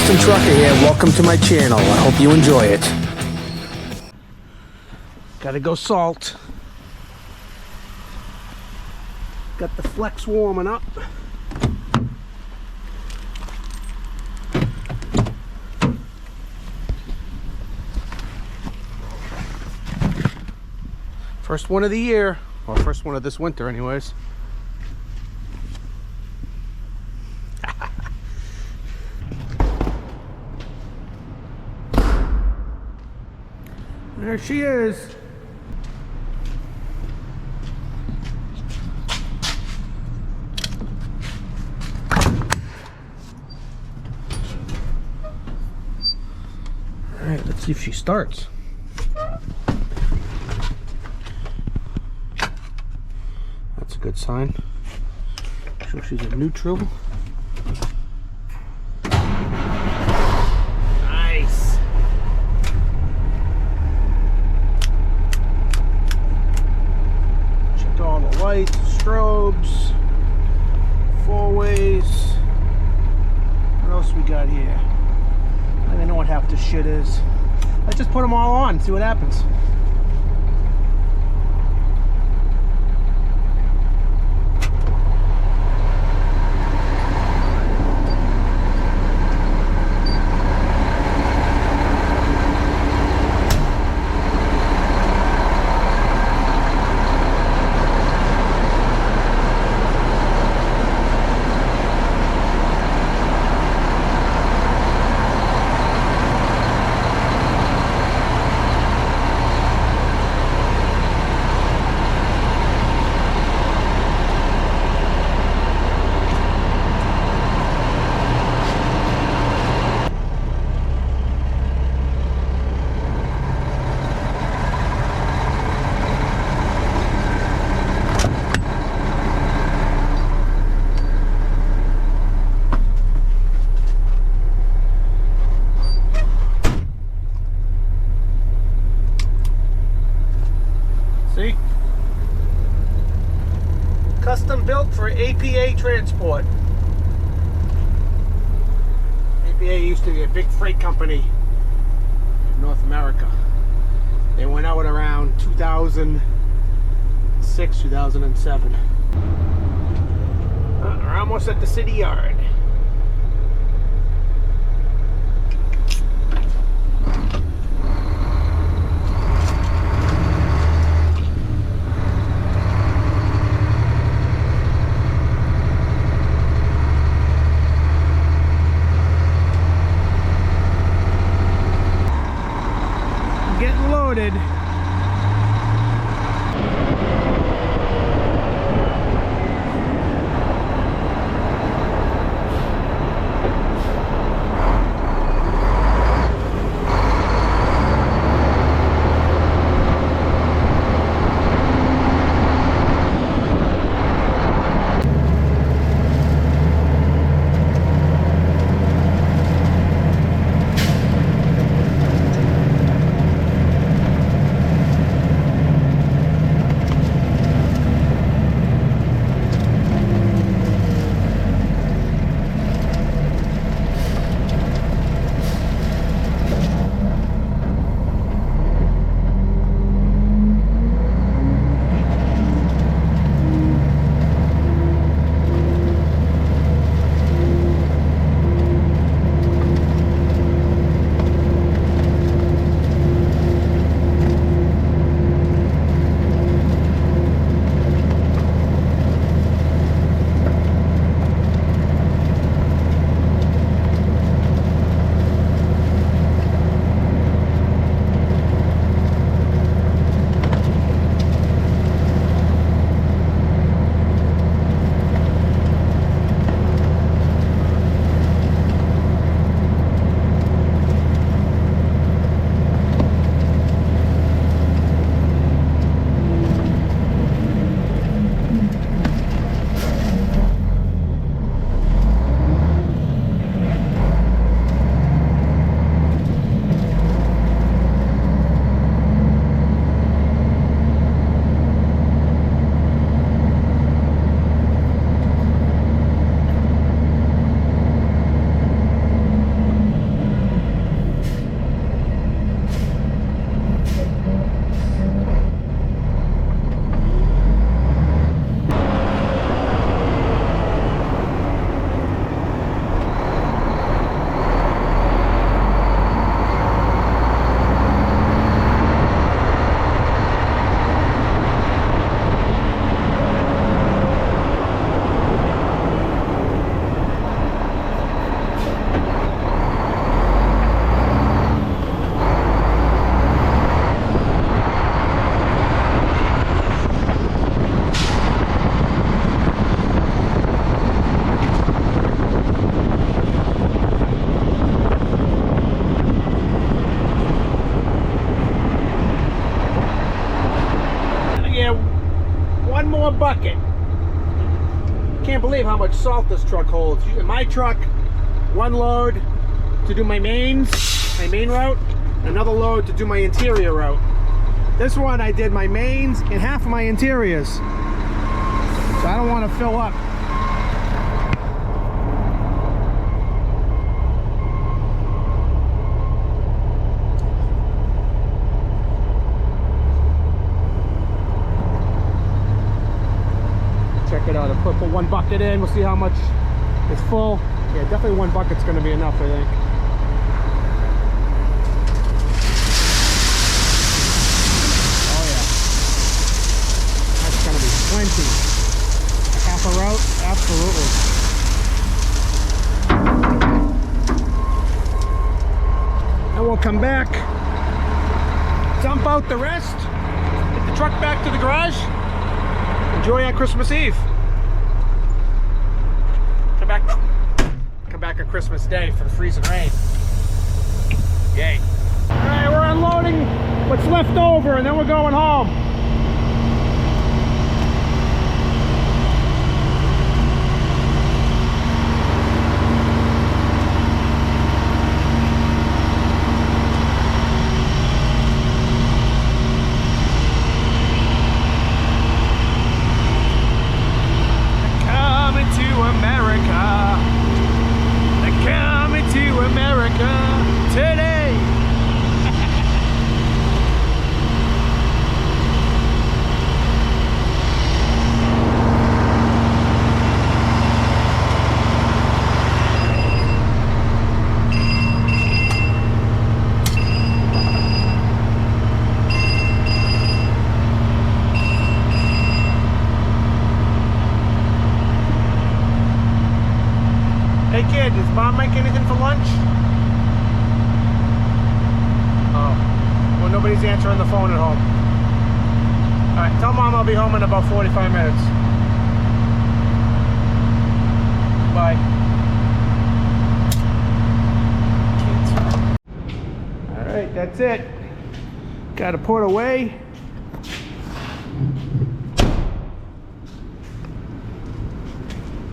Custom Trucker here. Welcome to my channel. I hope you enjoy it. Gotta go salt. Got the flex warming up. First one of the year, or first one of this winter anyways. There she is. All right, let's see if she starts. That's a good sign. So she's in neutral. Nice. Check all the lights, strobes, four ways. What else we got here? I don't even know what half this shit is. Let's just put them all on, see what happens. See? Custom built for APA transport. APA used to be a big freight company in North America. They went out around 2006, 2007. We're almost at the city yard. Getting loaded. believe how much salt this truck holds. In my truck, one load to do my main route, another load to do my interior route. This one I did my mains and half of my interiors. So I don't want to fill up. Check it out. I put one bucket in. We'll see how much it's full. Yeah, definitely one bucket's going to be enough, I think. Oh yeah, that's going to be plenty. Half a route, absolutely. And we'll come back, dump out the rest, get the truck back to the garage. Enjoy our Christmas Eve. Come back on Christmas Day for the freezing rain. Yay. All right, we're unloading what's left over and then we're going home. Hey kid, does Mom make anything for lunch? Oh, well nobody's answering the phone at home. Alright, tell Mom I'll be home in about 45 minutes. Bye. Alright, that's it. Got to put away.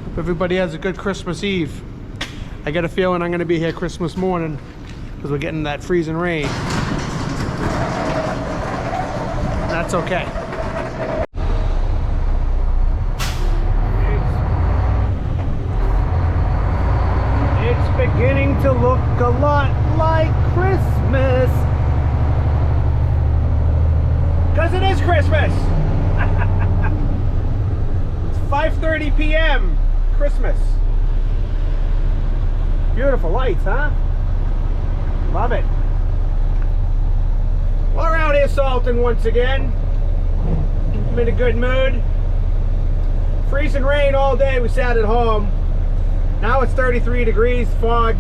Hope everybody has a good Christmas Eve. I got a feeling I'm going to be here Christmas morning because we're getting that freezing rain. That's okay. It's beginning to look a lot like Christmas. Because it is Christmas. It's 5:30 p.m. Christmas. Beautiful lights, huh? Love it. Well, we're out here salting once again. I'm in a good mood. Freezing rain all day. We sat at home. Now it's 33 degrees, fog.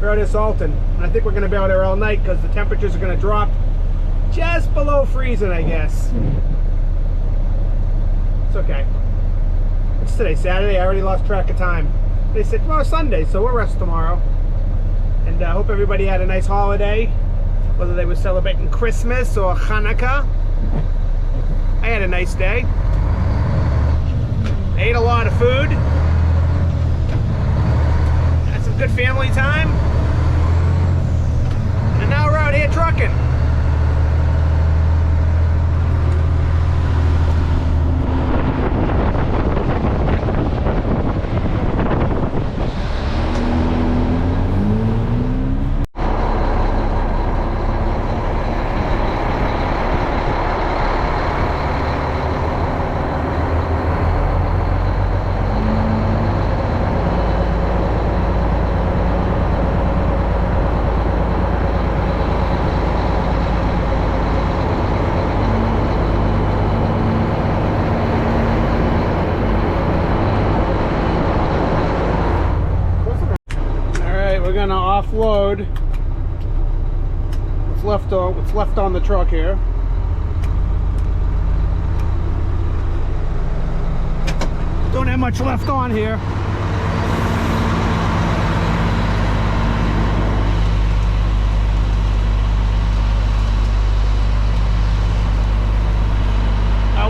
We're out here salting. And I think we're going to be out there all night because the temperatures are going to drop just below freezing, I guess. It's okay. What's today? Saturday? I already lost track of time. They said tomorrow's Sunday, so we'll rest tomorrow. And I hope everybody had a nice holiday, whether they were celebrating Christmas or Hanukkah. I had a nice day. Ate a lot of food. Had some good family time. And now we're out here trucking. Offload what's left on the truck here. Don't have much left on here.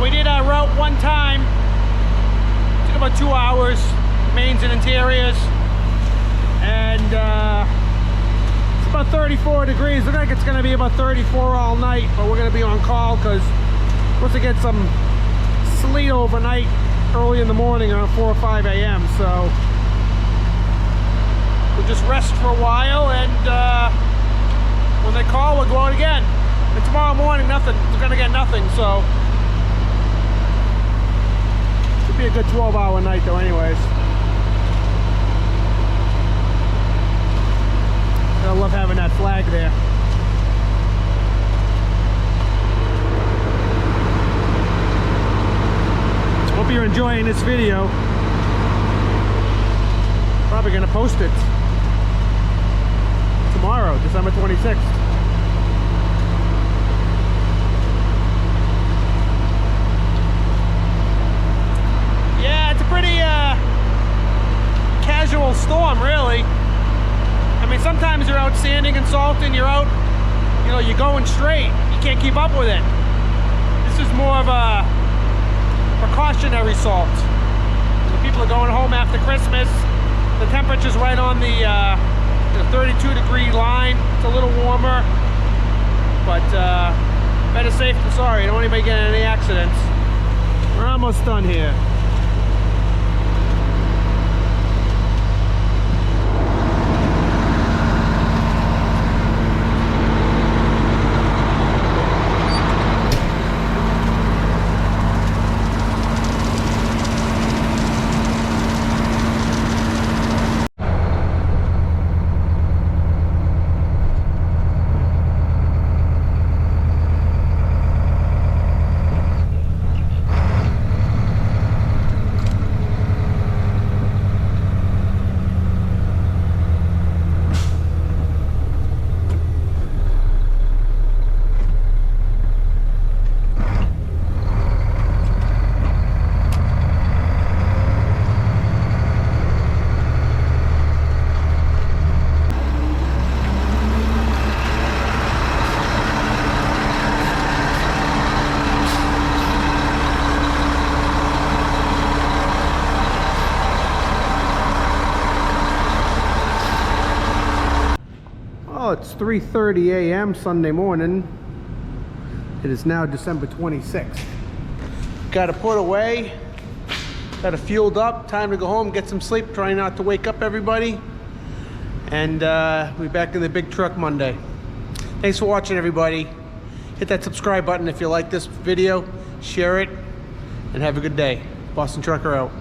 We did our route one time interiors. And it's about 34 degrees. I think it's going to be about 34 all night, but we're going to be on call because we're supposed to get some sleet overnight early in the morning around 4 or 5 a.m. So we'll just rest for a while, and when they call, we'll go out again. And tomorrow morning, nothing. We're going to get nothing, so should be a good 12-hour night though anyways. I love having that flag there. Hope you're enjoying this video. Probably gonna post it tomorrow, December 26th. Yeah, it's a pretty casual storm, really. I mean, sometimes you're out sanding and salting, you're out, you know, you're going straight. You can't keep up with it. This is more of a precautionary salt. The people are going home after Christmas. The temperature's right on the 32-degree line. It's a little warmer, but better safe than sorry. Don't want anybody getting any accidents. We're almost done here. It's 3:30 a.m. Sunday morning. It is now December 26th. Got it put away. Got it fueled up. Time to go home, get some sleep. Try not to wake up everybody. And we'll be back in the big truck Monday. Thanks for watching, everybody. Hit that subscribe button if you like this video. Share it. And have a good day. Boston Trucker out.